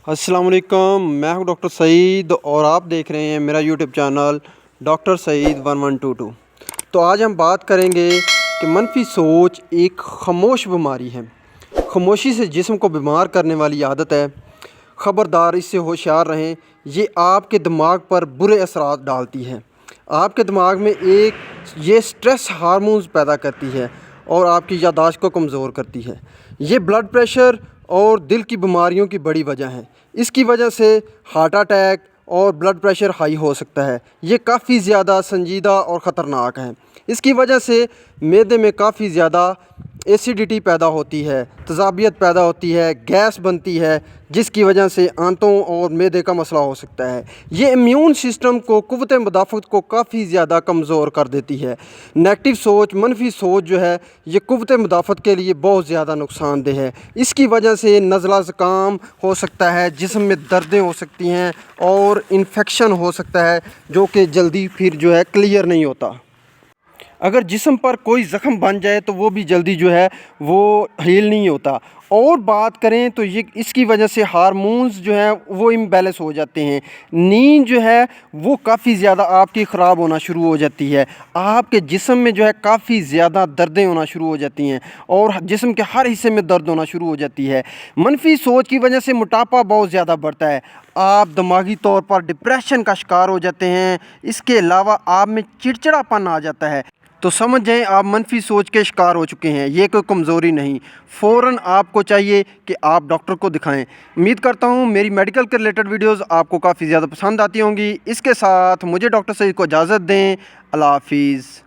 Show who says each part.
Speaker 1: السلام علیکم، میں ہوں ڈاکٹر سعید اور آپ دیکھ رہے ہیں میرا یوٹیوب چینل ڈاکٹر سعید 1122۔ تو آج ہم بات کریں گے کہ منفی سوچ ایک خاموش بیماری ہے۔ خاموشی سے جسم کو بیمار کرنے والی عادت ہے۔ خبردار، اس سے ہوشیار رہیں، یہ آپ کے دماغ پر برے اثرات ڈالتی ہے۔ آپ کے دماغ میں یہ سٹریس ہارمونز پیدا کرتی ہے اور آپ کی یادداشت کو کمزور کرتی ہے۔ یہ بلڈ پریشر اور دل کی بیماریوں کی بڑی وجہ ہے۔ اس کی وجہ سے ہارٹ اٹیک اور بلڈ پریشر ہائی ہو سکتا ہے۔ یہ کافی زیادہ سنجیدہ اور خطرناک ہے۔ اس کی وجہ سے معدے میں کافی زیادہ ایسیڈیٹی پیدا ہوتی ہے، تیزابیت پیدا ہوتی ہے، گیس بنتی ہے، جس کی وجہ سے آنتوں اور معدے کا مسئلہ ہو سکتا ہے۔ یہ امیون سسٹم کو، قوت مدافعت کو کافی زیادہ کمزور کر دیتی ہے۔ نیگیٹو سوچ، منفی سوچ جو ہے یہ قوت مدافعت کے لیے بہت زیادہ نقصان دہ ہے۔ اس کی وجہ سے نزلہ زکام ہو سکتا ہے، جسم میں دردیں ہو سکتی ہیں اور انفیکشن ہو سکتا ہے جو کہ جلدی پھر جو ہے کلیئر نہیں ہوتا۔ اگر جسم پر کوئی زخم بن جائے تو وہ بھی جلدی جو ہے وہ ہیل نہیں ہوتا۔ اور بات کریں تو اس کی وجہ سے ہارمونز جو ہیں وہ امبیلنس ہو جاتے ہیں۔ نیند جو ہے وہ کافی زیادہ آپ کی خراب ہونا شروع ہو جاتی ہے۔ آپ کے جسم میں جو ہے کافی زیادہ دردیں ہونا شروع ہو جاتی ہیں اور جسم کے ہر حصے میں درد ہونا شروع ہو جاتی ہے۔ منفی سوچ کی وجہ سے موٹاپا بہت زیادہ بڑھتا ہے۔ آپ دماغی طور پر ڈپریشن کا شکار ہو جاتے ہیں۔ اس کے علاوہ آپ میں چڑچڑاپن آ جاتا ہے۔ تو سمجھ جائیں آپ منفی سوچ کے شکار ہو چکے ہیں۔ یہ کوئی کمزوری نہیں، فوراً آپ کو چاہیے کہ آپ ڈاکٹر کو دکھائیں۔ امید کرتا ہوں میری میڈیکل کے ریلیٹڈ ویڈیوز آپ کو کافی زیادہ پسند آتی ہوں گی۔ اس کے ساتھ مجھے ڈاکٹر سعید کو اجازت دیں۔ اللہ حافظ۔